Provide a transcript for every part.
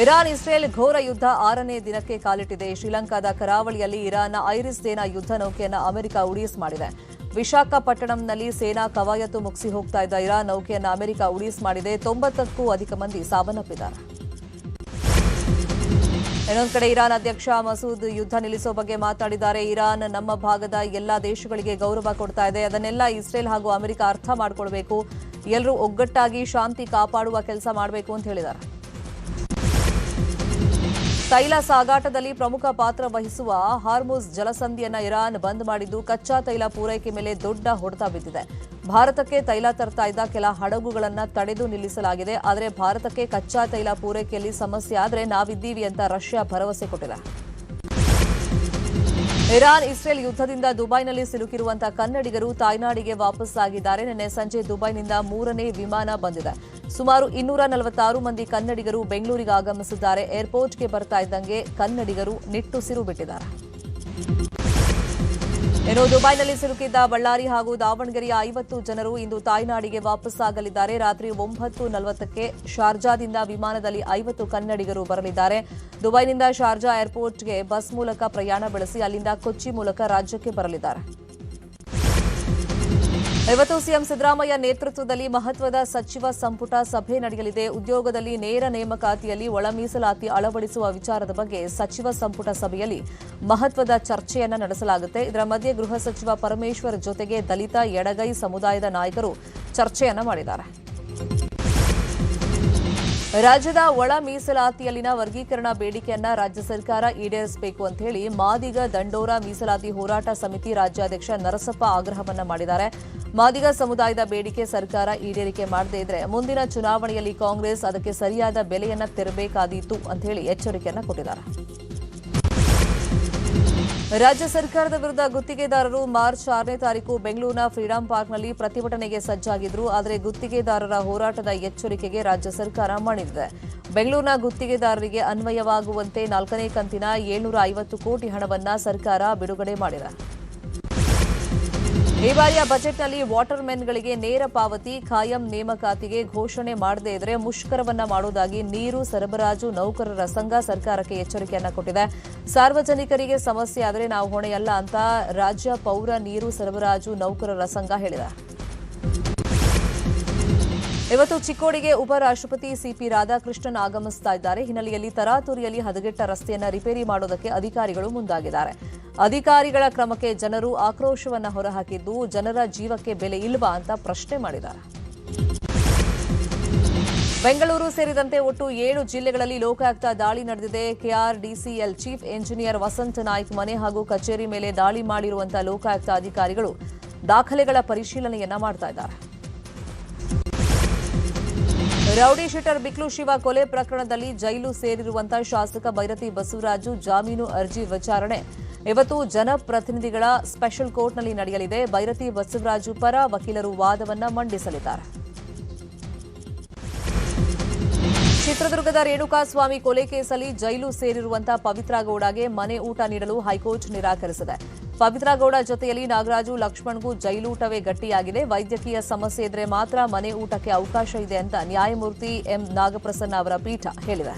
Iran Israel ಘೋರ ಯುದ್ಧ 6ನೇ ದಿನಕ್ಕೆ ಕಾಲಿಟ್ಟಿದೆ. ಶ್ರೀಲಂಕಾದ ಕರಾವಳಿಯಲ್ಲಿ ಇರಾನ್ನ ಐರಿಸ್ ಸೇನಾ ಯುದ್ಧ ನೌಕೆಯನ್ನು ಅಮೆರಿಕ ಉಡೀಸ್ ಮಾಡಿದೆ. ವಿಶಾಖಪಟ್ಟಣಂನಲ್ಲಿ ಸೇನಾ ಕವಾಯತು ಮುಗಿಸಿ ಹೋಗ್ತಾ ಇದ್ದ ಇರಾನ್ ನೌಕೆಯನ್ನು ಅಮೆರಿಕ ಉಡೀಸ್ ಮಾಡಿದೆ. 90ಕ್ಕೂ ಅಧಿಕ ಮಂದಿ ಸಾವನ್ನಪ್ಪಿದ್ದಾರೆ. ಇನ್ನೊಂದು ಕಡೆ ಇರಾನ್ ಅಧ್ಯಕ್ಷ ಮಸೂದ್ ಯುದ್ಧ ನಿಲ್ಲಿಸೋ ಬಗ್ಗೆ ಮಾತನಾಡಿದ್ದಾರೆ. ಇರಾನ್ ನಮ್ಮ ಭಾಗದ ಎಲ್ಲಾ ದೇಶಗಳಿಗೆ ಗೌರವ ಕೊಡ್ತಾ ಇದೆ. ಅದನ್ನೆಲ್ಲ ಇಸ್ರೇಲ್ ಹಾಗೂ ಅಮೆರಿಕ ಅರ್ಥ ಮಾಡಿಕೊಳ್ಬೇಕು. ಎಲ್ಲರೂ ಒಗ್ಗಟ್ಟಾಗಿ ಶಾಂತಿ ಕಾಪಾಡುವ ಕೆಲಸ ಮಾಡಬೇಕು ಅಂತ ಹೇಳಿದ್ದಾರೆ. ತೈಲ ಸಾಗಾಟದಲ್ಲಿ ಪ್ರಮುಖ ಪಾತ್ರ ವಹಿಸುವ ಹಾರ್ಮುಜ್ ಜಲಸಂಧಿಯನ್ನು ಇರಾನ್ ಬಂದ್ ಮಾಡಿದ್ದು ಕಚ್ಚಾ ತೈಲ ಪೂರೈಕೆ ಮೇಲೆ ದೊಡ್ಡ ಹೊಡೆತ ಬಿದ್ದಿದೆ. ಭಾರತಕ್ಕೆ ತೈಲ ತರ್ತಾ ಇದ್ದ ಕೆಲ ಹಡಗುಗಳನ್ನು ತಡೆದು ನಿಲ್ಲಿಸಲಾಗಿದೆ. ಆದರೆ ಭಾರತಕ್ಕೆ ಕಚ್ಚಾ ತೈಲ ಪೂರೈಕೆಯಲ್ಲಿ ಸಮಸ್ಯೆ ಆದರೆ ನಾವಿದ್ದೀವಿ ಅಂತ ರಷ್ಯಾ ಭರವಸೆ ಕೊಟ್ಟಿದೆ. ಇರಾನ್ ಇಸ್ರೇಲ್ ಯುದ್ಧದಿಂದ ದುಬೈನಲ್ಲಿ ಸಿಲುಕಿರುವಂತಹ ಕನ್ನಡಿಗರು ತಾಯ್ನಾಡಿಗೆ ವಾಪಸ್ಸಾಗಿದ್ದಾರೆ. ನಿನ್ನೆ ಸಂಜೆ ದುಬೈನಿಂದ 3ನೇ ವಿಮಾನ ಬಂದಿದೆ. ಸುಮಾರು 246 ಮಂದಿ ಕನ್ನಡಿಗರು ಬೆಂಗಳೂರಿಗೆ ಆಗಮಿಸಿದ್ದಾರೆ. ಏರ್ಪೋರ್ಟ್ಗೆ ಬರ್ತಾ ಇದ್ದಂಗೆ ಕನ್ನಡಿಗರು ನಿಟ್ಟುಸಿರು ಬಿಟ್ಟಿದ್ದಾರೆ. ಇನ್ನು ದುಬೈನಲ್ಲಿ ಸಿಲುಕಿದ್ದ ಬಳ್ಳಾರಿ ಹಾಗೂ ದಾವಣಗೆರೆಯ 50 ಜನರು ಇಂದು ತಾಯ್ನಾಡಿಗೆ ವಾಪಸ್ಸಾಗಲಿದ್ದಾರೆ. ರಾತ್ರಿ 9:40ಕ್ಕೆ ಶಾರ್ಜಾದಿಂದ ವಿಮಾನದಲ್ಲಿ 50 ಕನ್ನಡಿಗರು ಬರಲಿದ್ದಾರೆ. ದುಬೈನಿಂದ ಶಾರ್ಜಾ ಏರ್ಪೋರ್ಟ್ಗೆ ಬಸ್ ಮೂಲಕ ಪ್ರಯಾಣ ಬೆಳೆಸಿ ಅಲ್ಲಿಂದ ಕೊಚ್ಚಿ ಮೂಲಕ ರಾಜ್ಯಕ್ಕೆ ಬರಲಿದ್ದಾರೆ. ಇವತ್ತು ಸಿಎಂ ಸಿದ್ದರಾಮಯ್ಯ ನೇತೃತ್ವದಲ್ಲಿ ಮಹತ್ವದ ಸಚಿವ ಸಂಪುಟ ಸಭೆ ನಡೆಯಲಿದೆ. ಉದ್ಯೋಗದಲ್ಲಿ ನೇರ ನೇಮಕಾತಿಯಲ್ಲಿ ಒಳ ಮೀಸಲಾತಿ ಅಳವಡಿಸುವ ವಿಚಾರದ ಬಗ್ಗೆ ಸಚಿವ ಸಂಪುಟ ಸಭೆಯಲ್ಲಿ ಮಹತ್ವದ ಚರ್ಚೆಯನ್ನು ನಡೆಸಲಾಗುತ್ತೆ. ಇದರ ಮಧ್ಯೆ ಗೃಹ ಸಚಿವ ಪರಮೇಶ್ವರ್ ಜೊತೆಗೆ ದಲಿತ ಎಡಗೈ ಸಮುದಾಯದ ನಾಯಕರು ಚರ್ಚೆಯನ್ನು ಮಾಡಿದ್ದಾರೆ. ರಾಜ್ಯದ ಒಳ ಮೀಸಲಾತಿಯಲ್ಲಿನ ವರ್ಗೀಕರಣ ಬೇಡಿಕೆಯನ್ನ ರಾಜ್ಯ ಸರ್ಕಾರ ಈಡೇರಿಸಬೇಕು ಅಂತ ಹೇಳಿ ಮಾದಿಗ ದಂಡೋರ ಮೀಸಲಾತಿ ಹೋರಾಟ ಸಮಿತಿ ರಾಜ್ಯಾಧ್ಯಕ್ಷ ನರಸಪ್ಪ ಆಗ್ರಹವನ್ನ ಮಾಡಿದ್ದಾರೆ. ಮಾದಿಗ ಸಮುದಾಯದ ಬೇಡಿಕೆ ಸರ್ಕಾರ ಈಡೇರಿಕೆ ಮಾಡದೇ ಇದ್ರೆ ಮುಂದಿನ ಚುನಾವಣೆಯಲ್ಲಿ ಕಾಂಗ್ರೆಸ್ ಅದಕ್ಕೆ ಸರಿಯಾದ ಬೆಲೆಯನ್ನ ತೆರಬೇಕಾದೀತು ಅಂತ ಹೇಳಿ ಎಚ್ಚರಿಕೆಯನ್ನ ಕೊಟ್ಟಿದ್ದಾರೆ. ರಾಜ್ಯ ಸರ್ಕಾರದ ವಿರುದ್ಧ ಗುತ್ತಿಗೆದಾರರು ಮಾರ್ಚ್ 6ನೇ ತಾರೀಕು ಬೆಂಗಳೂರಿನ ಫ್ರೀಡಂ ಪಾರ್ಕ್ನಲ್ಲಿ ಪ್ರತಿಭಟನೆಗೆ ಸಜ್ಜಾಗಿದ್ರು. ಆದರೆ ಗುತ್ತಿಗೆದಾರರ ಹೋರಾಟದ ಎಚ್ಚರಿಕೆಗೆ ರಾಜ್ಯ ಸರ್ಕಾರ ಮಣಿದಿದೆ. ಬೆಂಗಳೂರಿನ ಗುತ್ತಿಗೆದಾರರಿಗೆ ಅನ್ವಯವಾಗುವಂತೆ 4ನೇ ಕಂತಿನ 750 ಕೋಟಿ ಹಣವನ್ನು ಸರ್ಕಾರ ಬಿಡುಗಡೆ ಮಾಡಿದೆ. ಈ ಬಾರಿಯ ಬಜೆಟ್ನಲ್ಲಿ ವಾಟರ್ ಮೆನ್ಗಳಿಗೆ ನೇರ ಪಾವತಿ ಖಾಯಂ ನೇಮಕಾತಿಗೆ ಘೋಷಣೆ ಮಾಡದೇ ಇದ್ರೆ ಮುಷ್ಕರವನ್ನ ಮಾಡುವುದಾಗಿ ನೀರು ಸರಬರಾಜು ನೌಕರರ ಸಂಘ ಸರ್ಕಾರಕ್ಕೆ ಎಚ್ಚರಿಕೆಯನ್ನ ಕೊಟ್ಟಿದೆ. ಸಾರ್ವಜನಿಕರಿಗೆ ಸಮಸ್ಯೆ ಆದರೆ ನಾವು ಹೊಣೆಯಲ್ಲ ಅಂತ ರಾಜ್ಯ ಪೌರ ನೀರು ಸರಬರಾಜು ನೌಕರರ ಸಂಘ ಹೇಳಿದೆ. ಇವತ್ತು ಚಿಕ್ಕೋಡಿಗೆ ಉಪರಾಷ್ಟ್ರಪತಿ ಸಿಪಿ ರಾಧಾಕೃಷ್ಣನ್ ಆಗಮಿಸ್ತಾ ಇದ್ದಾರೆ. ಹಿನ್ನೆಲೆಯಲ್ಲಿ ತರಾತುರಿಯಲ್ಲಿ ಹದಗೆಟ್ಟ ರಸ್ತೆಯನ್ನು ರಿಪೇರಿ ಮಾಡೋದಕ್ಕೆ ಅಧಿಕಾರಿಗಳು ಮುಂದಾಗಿದ್ದಾರೆ. ಅಧಿಕಾರಿಗಳ ಕ್ರಮಕ್ಕೆ ಜನರು ಆಕ್ರೋಶವನ್ನು ಹೊರಹಾಕಿದ್ದು ಜನರ ಜೀವಕ್ಕೆ ಬೆಲೆ ಇಲ್ವಾ ಅಂತ ಪ್ರಶ್ನೆ ಮಾಡಿದ್ದಾರೆ. ಬೆಂಗಳೂರು ಸೇರಿದಂತೆ ಒಟ್ಟು 7 ಜಿಲ್ಲೆಗಳಲ್ಲಿ ಲೋಕಾಯುಕ್ತ ದಾಳಿ ನಡೆದಿದೆ. KRDCL chief engineer Vasant Naik ಮನೆ ಹಾಗೂ ಕಚೇರಿ ಮೇಲೆ ದಾಳಿ ಮಾಡಿರುವಂತಹ ಲೋಕಾಯುಕ್ತ ಅಧಿಕಾರಿಗಳು ದಾಖಲೆಗಳ ಪರಿಶೀಲನೆಯನ್ನ ಮಾಡ್ತಾ ಇದ್ದಾರೆ. ರೌಡಿ ಶೀಟರ್ ಬಿಕ್ಲು ಶಿವ ಕೊಲೆ ಪ್ರಕರಣದಲ್ಲಿ ಜೈಲು ಸೇರಿರುವಂತಹ ಶಾಸಕ ಬೈರತಿ ಬಸವರಾಜು ಜಾಮೀನು ಅರ್ಜಿ ವಿಚಾರಣೆ ಇವತ್ತು ಜನಪ್ರತಿನಿಧಿಗಳ ಸ್ಪೆಷಲ್ ಕೋರ್ಟ್ನಲ್ಲಿ ನಡೆಯಲಿದೆ. ಬೈರತಿ ಬಸವರಾಜು ಪರ ವಕೀಲರು ವಾದವನ್ನ ಮಂಡಿಸಲಿದ್ದಾರೆ. ಚಿತ್ರದುರ್ಗದ ರೇಣುಕಾಸ್ವಾಮಿ ಕೊಲೆ ಕೇಸಲ್ಲಿ ಜೈಲು ಸೇರಿರುವಂತಹ ಪವಿತ್ರ ಗೌಡಗೆ ಮನೆ ಊಟ ನೀಡಲು ಹೈಕೋರ್ಟ್ ನಿರಾಕರಿಸಿದೆ. ಪವಿತ್ರ ಗೌಡ ಜೊತೆಯಲ್ಲಿ ನಾಗರಾಜು ಲಕ್ಷ್ಮಣ್ಗೂ ಜೈಲೂಟವೇ ಗಟ್ಟಿಯಾಗಿದೆ. ವೈದ್ಯಕೀಯ ಸಮಸ್ಯೆ ಇದ್ರೆ ಮಾತ್ರ ಮನೆ ಊಟಕ್ಕೆ ಅವಕಾಶ ಇದೆ ಅಂತ ನ್ಯಾಯಮೂರ್ತಿ ಎಂ ನಾಗಪ್ರಸನ್ನ ಅವರ ಪೀಠ ಹೇಳಿದೆ.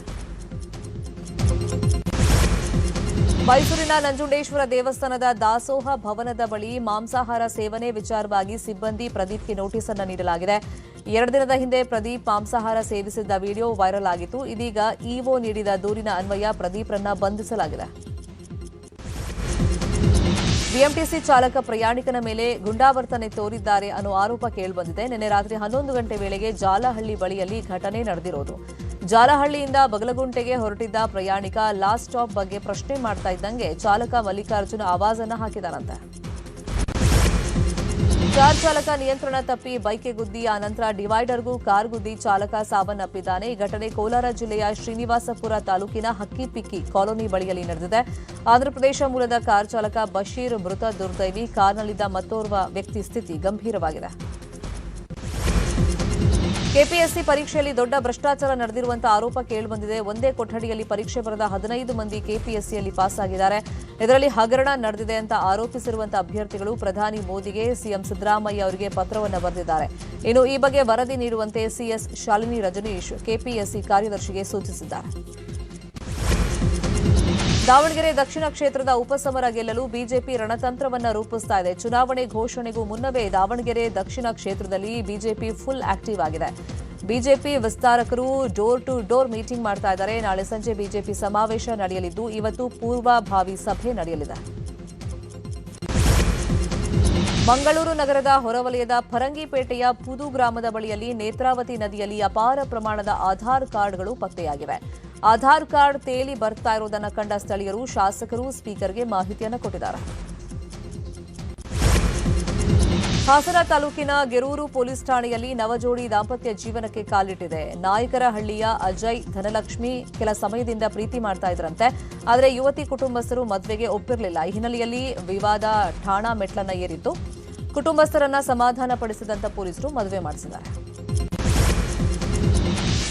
ಮೈಸೂರಿನ ನಂಜುಂಡೇಶ್ವರ ದೇವಸ್ಥಾನದ ದಾಸೋಹ ಭವನದ ಬಳಿ ಮಾಂಸಾಹಾರ ಸೇವನೆ ವಿಚಾರವಾಗಿ ಸಿಬ್ಬಂದಿ ಪ್ರದೀಪ್ಗೆ ನೋಟಿಸ್ ಅನ್ನು ನೀಡಲಾಗಿದೆ. 2 ದಿನದ ಹಿಂದೆ ಪ್ರದೀಪ್ ಮಾಂಸಾಹಾರ ಸೇವಿಸಿದ್ದ ವಿಡಿಯೋ ವೈರಲ್ ಆಗಿತ್ತು. ಇದೀಗ ಇಒ ನೀಡಿದ ದೂರಿನ ಅನ್ವಯ ಪ್ರದೀಪ್ರನ್ನ ಬಂಧಿಸಲಾಗಿದೆ. ಬಿಎಂಟಿಸಿ ಚಾಲಕ ಪ್ರಯಾಣಿಕನ ಮೇಲೆ ಗುಂಡಾವರ್ತನೆ ತೋರಿದ್ದಾರೆ ಅನ್ನೋ ಆರೋಪ ಕೇಳಿಬಂದಿದೆ. ನಿನ್ನೆ ರಾತ್ರಿ 11 ಗಂಟೆ ವೇಳೆಗೆ ಜಾಲಹಳ್ಳಿ ಬಳಿಯಲ್ಲಿ ಘಟನೆ ನಡೆದಿರೋದು. ಜಾಲಹಳ್ಳಿಯಿಂದ ಬಗಲಗುಂಟೆಗೆ ಹೊರಟಿದ್ದ ಪ್ರಯಾಣಿಕ ಲಾಸ್ಟ್ ಸ್ಟಾಪ್ ಬಗ್ಗೆ ಪ್ರಶ್ನೆ ಮಾಡ್ತಾ ಇದ್ದಂಗೆ ಚಾಲಕ ಮಲ್ಲಿಕಾರ್ಜುನ ಆವಾಜನ್ನ ಹಾಕಿದಾರಂತೆ. ಕಾರ್ ಚಾಲಕ ನಿಯಂತ್ರಣ ತಪ್ಪಿ ಬೈಕ್ಗೆ ಗುದ್ದಿ ಆ ನಂತರ ಡಿವೈಡರ್ಗೂ ಕಾರ್ ಗುದ್ದಿ ಚಾಲಕ ಸಾವನ್ನಪ್ಪಿದ್ದಾನೆ. ಈ ಘಟನೆ ಕೋಲಾರ ಜಿಲ್ಲೆಯ ಶ್ರೀನಿವಾಸಪುರ ತಾಲೂಕಿನ ಹಕ್ಕಿಪಿಕ್ಕಿ ಕಾಲೋನಿ ಬಳಿಯಲ್ಲಿ ನಡೆದಿದೆ. ಆಂಧ್ರಪ್ರದೇಶ ಮೂಲದ ಕಾರ್ ಚಾಲಕ ಬಶೀರ್ ಮೃತ ದುರ್ದೈವಿ. ಕಾರ್ನಲ್ಲಿದ್ದ ಮತ್ತೋರ್ವ ವ್ಯಕ್ತಿ ಸ್ಥಿತಿ ಗಂಭೀರವಾಗಿದೆ. ಕೆಪಿಎಸ್ಸಿ ಪರೀಕ್ಷೆಯಲ್ಲಿ ದೊಡ್ಡ ಭ್ರಷ್ಟಾಚಾರ ನಡೆದಿರುವಂತಹ ಆರೋಪ ಕೇಳಿಬಂದಿದೆ. ಒಂದೇ ಕೊಠಡಿಯಲ್ಲಿ ಪರೀಕ್ಷೆ ಬರೆದ 15 ಮಂದಿ ಕೆಪಿಎಸ್ಸಿಯಲ್ಲಿ ಪಾಸ್ ಆಗಿದ್ದಾರೆ. ಇದರಲ್ಲಿ ಹಗರಣ ನಡೆದಿದೆ ಅಂತ ಆರೋಪಿಸಿರುವಂತಹ ಅಭ್ಯರ್ಥಿಗಳು ಪ್ರಧಾನಿ ಮೋದಿಗೆ ಸಿಎಂ ಸಿದ್ದರಾಮಯ್ಯ ಅವರಿಗೆ ಪತ್ರವನ್ನು ಬರೆದಿದ್ದಾರೆ. ಇನ್ನು ಈ ಬಗ್ಗೆ ವರದಿ ನೀಡುವಂತೆ ಸಿಎಸ್ ಶಾಲಿನಿ ರಜನೀಶ್ ಕೆಪಿಎಸ್ಸಿ ಕಾರ್ಯದರ್ಶಿಗೆ ಸೂಚಿಸಿದ್ದಾರೆ. ದಾವಣಗೆರೆ ದಕ್ಷಿಣ ಕ್ಷೇತ್ರದ ಉಪಸಮರ ಗೆಲ್ಲಲು ಬಿಜೆಪಿ ರಣತಂತ್ರವನ್ನ ರೂಪಿಸ್ತಾ ಇದೆ. ಚುನಾವಣೆ ಘೋಷಣೆಗೂ ಮುನ್ನವೇ ದಾವಣಗೆರೆ ದಕ್ಷಿಣ ಕ್ಷೇತ್ರದಲ್ಲಿ ಬಿಜೆಪಿ ಫುಲ್ ಆಕ್ಟಿವ್ ಆಗಿದೆ. ಬಿಜೆಪಿ ವಿಸ್ತಾರಕರು ಡೋರ್ ಟು ಡೋರ್ ಮೀಟಿಂಗ್ ಮಾಡ್ತಾ ಇದ್ದಾರೆ. ನಾಳೆ ಸಂಜೆ ಬಿಜೆಪಿ ಸಮಾವೇಶ ನಡೆಯಲಿದ್ದು ಇವತ್ತು ಪೂರ್ವಭಾವಿ ಸಭೆ ನಡೆಯಲಿದೆ. ಮಂಗಳೂರು ನಗರದ ಹೊರವಲಯದ ಫರಂಗಿಪೇಟೆಯ ಪುದು ಗ್ರಾಮದ ಬಳಿಯಲ್ಲಿ ನೇತ್ರಾವತಿ ನದಿಯಲ್ಲಿ ಅಪಾರ ಪ್ರಮಾಣದ ಆಧಾರ್ ಕಾರ್ಡ್ಗಳು ಪತ್ತೆಯಾಗಿವೆ. ಆಧಾರ್ ಕಾರ್ಡ್ ತೇಲಿ ಬರ್ತಾ ಇರುವುದನ್ನು ಕಂಡ ಸ್ಥಳೀಯರು ಶಾಸಕರು ಸ್ಪೀಕರ್ಗೆ ಮಾಹಿತಿಯನ್ನು ಕೊಟ್ಟಿದ್ದಾರೆ. ಹಾಸನ ತಾಲೂಕಿನ ಗೆರೂರು ಪೊಲೀಸ್ ಠಾಣೆಯಲ್ಲಿ ನವಜೋಡಿ ದಾಂಪತ್ಯ ಜೀವನಕ್ಕೆ ಕಾಲಿಟ್ಟಿದೆ. ನಾಯಕರಹಳ್ಳಿಯ ಅಜಯ್ ಧನಲಕ್ಷ್ಮಿ ಕೆಲ ಸಮಯದಿಂದ ಪ್ರೀತಿ ಮಾಡ್ತಾ ಇದ್ರಂತೆ. ಆದರೆ ಯುವತಿ ಕುಟುಂಬಸ್ಥರು ಮದುವೆಗೆ ಒಪ್ಪಿರಲಿಲ್ಲ. ಈ ಹಿನ್ನೆಲೆಯಲ್ಲಿ ವಿವಾದ ಠಾಣಾ ಮೆಟ್ಲನ್ನ ಏರಿತ್ತು. ಕುಟುಂಬಸ್ಥರನ್ನ ಸಮಾಧಾನ ಪಡಿಸಿದಂತ ಪೊಲೀಸರು ಮದುವೆ ಮಾಡಿಸಿದ್ದಾರೆ.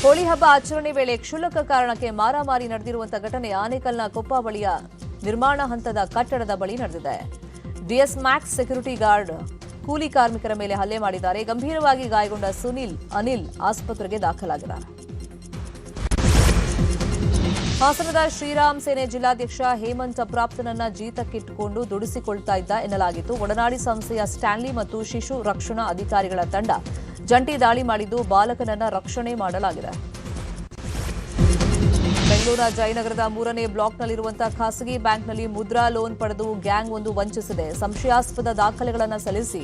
ಹೋಳಿ ಹಬ್ಬ ಆಚರಣೆ ವೇಳೆ ಕ್ಷುಲ್ಲಕ ಕಾರಣಕ್ಕೆ ಮಾರಾಮಾರಿ ನಡೆದಿರುವಂತಹ ಘಟನೆ ಆನೇಕಲ್ನ ಕೊಪ್ಪ ಬಳಿಯ ನಿರ್ಮಾಣ ಹಂತದ ಕಟ್ಟಡದ ಬಳಿ ನಡೆದಿದೆ. ಡಿಎಸ್ ಮ್ಯಾಕ್ಸ್ ಸೆಕ್ಯೂರಿಟಿ ಗಾರ್ಡ್ ಕೂಲಿ ಕಾರ್ಮಿಕರ ಮೇಲೆ ಹಲ್ಲೆ ಮಾಡಿದ್ದಾರೆ. ಗಂಭೀರವಾಗಿ ಗಾಯಗೊಂಡ ಅನಿಲ್ ಆಸ್ಪತ್ರೆಗೆ ದಾಖಲಾಗಿದ್ದಾರೆ. ಹಾಸನದ ಶ್ರೀರಾಮ್ ಸೇನೆ ಜಿಲ್ಲಾಧ್ಯಕ್ಷ ಹೇಮಂತ್ ಅಪ್ರಾಪ್ತನನ್ನ ಜೀತಕ್ಕಿಟ್ಟುಕೊಂಡು ದುಡಿಸಿಕೊಳ್ತಾ ಇದ್ದ ಎನ್ನಲಾಗಿತ್ತು. ಒಡನಾಡಿ ಸಂಸ್ಥೆಯ ಸ್ಟ್ಯಾನ್ಲಿ ಮತ್ತು ಶಿಶು ರಕ್ಷಣಾ ಅಧಿಕಾರಿಗಳ ತಂಡ ಜಂಟಿ ದಾಳಿ ಮಾಡಿದ್ದು ಬಾಲಕನನ್ನ ರಕ್ಷಣೆ ಮಾಡಲಾಗಿದೆ. ಬೆಂಗಳೂರಿನ ಜಯನಗರದ 3ನೇ ಬ್ಲಾಕ್ನಲ್ಲಿರುವಂತಹ ಖಾಸಗಿ ಬ್ಯಾಂಕ್ನಲ್ಲಿ ಮುದ್ರಾ ಲೋನ್ ಪಡೆದು ಗ್ಯಾಂಗ್ ಒಂದು ವಂಚಿಸಿದೆ. ಸಂಶಯಾಸ್ಪದ ದಾಖಲೆಗಳನ್ನು ಸಲ್ಲಿಸಿ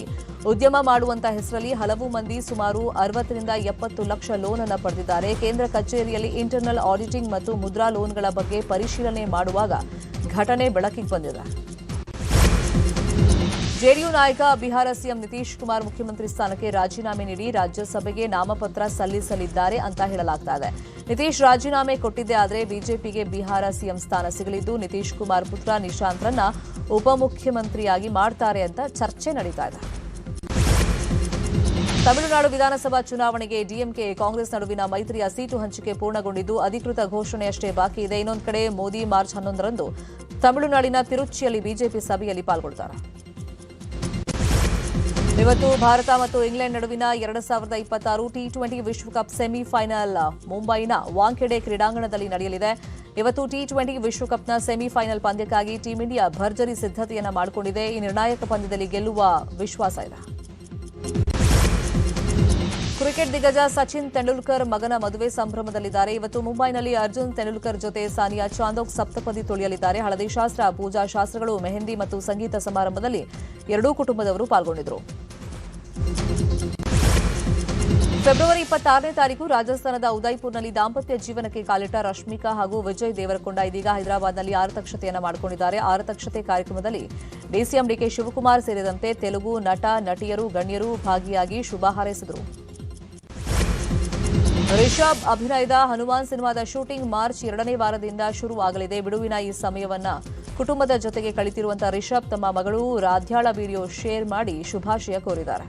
ಉದ್ಯಮ ಮಾಡುವಂತಹ ಹೆಸರಲ್ಲಿ ಹಲವು ಮಂದಿ ಸುಮಾರು 60 ರಿಂದ 70 ಲಕ್ಷ ಲೋನ್ ಅನ್ನು ಪಡೆದಿದ್ದಾರೆ. ಕೇಂದ್ರ ಕಚೇರಿಯಲ್ಲಿ ಇಂಟರ್ನಲ್ ಆಡಿಟಿಂಗ್ ಮತ್ತು ಮುದ್ರಾ ಲೋನ್ಗಳ ಬಗ್ಗೆ ಪರಿಶೀಲನೆ ಮಾಡುವಾಗ ಘಟನೆ ಬೆಳಕಿಗೆ ಬಂದಿದೆ. ಜೆಡಿಯು ನಾಯಕ ಬಿಹಾರ ಸಿಎಂ ನಿತೀಶ್ ಕುಮಾರ್ ಮುಖ್ಯಮಂತ್ರಿ ಸ್ಥಾನಕ್ಕೆ ರಾಜೀನಾಮೆ ನೀಡಿ ರಾಜ್ಯಸಭೆಗೆ ನಾಮಪತ್ರ ಸಲ್ಲಿಸಲಿದ್ದಾರೆ ಅಂತ ಹೇಳಲಾಗ್ತಾ ಇದೆ. ನಿತೀಶ್ ರಾಜೀನಾಮೆ ಕೊಟ್ಟಿದ್ದೇ ಆದರೆ ಬಿಜೆಪಿಗೆ ಬಿಹಾರ ಸಿಎಂ ಸ್ಥಾನ ಸಿಗಲಿದ್ದು ನಿತೀಶ್ ಕುಮಾರ್ ಪುತ್ರ ನಿಶಾಂತ್ರನ್ನ ಉಪಮುಖ್ಯಮಂತ್ರಿಯಾಗಿ ಮಾಡ್ತಾರೆ ಅಂತ ಚರ್ಚೆ ನಡೀತಾ ಇದೆ. ತಮಿಳುನಾಡು ವಿಧಾನಸಭಾ ಚುನಾವಣೆಗೆ ಡಿಎಂಕೆ ಕಾಂಗ್ರೆಸ್ ನಡುವಿನ ಮೈತ್ರಿಯ ಸೀಟು ಹಂಚಿಕೆ ಪೂರ್ಣಗೊಂಡಿದ್ದು ಅಧಿಕೃತ ಘೋಷಣೆಯಷ್ಟೇ ಬಾಕಿ ಇದೆ. ಇನ್ನೊಂದು ಕಡೆ ಮೋದಿ ಮಾರ್ಚ್ 11ರಂದು ತಮಿಳುನಾಡಿನ ತಿರುಚಿಯಲ್ಲಿ ಬಿಜೆಪಿ ಸಭೆಯಲ್ಲಿ ಪಾಲ್ಗೊಳ್ಳುತ್ತಾರೆ. ಇವತ್ತು ಭಾರತ ಮತ್ತು ಇಂಗ್ಲೆಂಡ್ ನಡುವಿನ 2026 ಟಿ20 ವಿಶ್ವಕಪ್ ಸೆಮಿಫೈನಲ್ ಮುಂಬೈನ ವಾಂಖೆಡೆ ಕ್ರೀಡಾಂಗಣದಲ್ಲಿ ನಡೆಯಲಿದೆ. ಇವತ್ತು ಟಿ20 ವಿಶ್ವಕಪ್ನ ಸೆಮಿಫೈನಲ್ ಪಂದ್ಯಕ್ಕಾಗಿ ಟೀಂ ಇಂಡಿಯಾ ಭರ್ಜರಿ ಸಿದ್ಧತೆಯನ್ನು ಮಾಡಿಕೊಂಡಿದೆ. ಈ ನಿರ್ಣಾಯಕ ಪಂದ್ಯದಲ್ಲಿ ಗೆಲ್ಲುವ ವಿಶ್ವಾಸ ಇದೆ. ಕ್ರಿಕೆಟ್ ದಿಗ್ಗಜ ಸಚಿನ್ ತೆಂಡೂಲ್ಕರ್ ಮಗನ ಮದುವೆ ಸಂಭ್ರಮದಲ್ಲಿದ್ದಾರೆ. ಇವತ್ತು ಮುಂಬೈನಲ್ಲಿ ಅರ್ಜುನ್ ತೆಂಡೂಲ್ಕರ್ ಜೊತೆ ಸಾನಿಯಾ ಚಾಂದೋಕ್ ಸಪ್ತಪದಿ ತುಳಿಯಲಿದ್ದಾರೆ. ಹಳದಿ ಶಾಸ್ತ್ರ, ಪೂಜಾ ಶಾಸ್ತ್ರಗಳು, ಮೆಹಂದಿ ಮತ್ತು ಸಂಗೀತ ಸಮಾರಂಭದಲ್ಲಿ ಎರಡೂ ಕುಟುಂಬದವರು ಪಾಲ್ಗೊಂಡಿದ್ದರು. ಫೆಬ್ರವರಿ 26ನೇ ತಾರೀಕು ರಾಜಸ್ಥಾನದ ಉದಯ್ಪುರ್ನಲ್ಲಿ ದಾಂಪತ್ಯ ಜೀವನಕ್ಕೆ ಕಾಲಿಟ್ಟ ರಶ್ಮಿಕಾ ಹಾಗೂ ವಿಜಯ್ ದೇವರಕೊಂಡ ಇದೀಗ ಹೈದರಾಬಾದ್ನಲ್ಲಿ ಆರತಕ್ಷತೆಯನ್ನು ಮಾಡಿಕೊಂಡಿದ್ದಾರೆ. ಆರತಕ್ಷತೆ ಕಾರ್ಯಕ್ರಮದಲ್ಲಿ ಡಿಸಿಎಂ ಡಿಕೆ ಶಿವಕುಮಾರ್ ಸೇರಿದಂತೆ ತೆಲುಗು ನಟ ನಟಿಯರು ಗಣ್ಯರು ಭಾಗಿಯಾಗಿ ಶುಭ ಹಾರೈಸಿದರು. ರಿಷಬ್ ಅಭಿನಯದ ಹನುಮಾನ್ ಸಿನಿಮಾದ ಶೂಟಿಂಗ್ ಮಾರ್ಚ್ 2ನೇ ವಾರದಿಂದ ಶುರುವಾಗಲಿದೆ. ಬಿಡುವಿನ ಈ ಸಮಯವನ್ನ ಕುಟುಂಬದ ಜೊತೆಗೆ ಕಳೆತಿರುವಂತಹ ರಿಷಬ್ ತಮ್ಮ ಮಗಳು ರಾಧ್ಯಾಳ ವಿಡಿಯೋ ಶೇರ್ ಮಾಡಿ ಶುಭಾಶಯ ಕೋರಿದ್ದಾರೆ.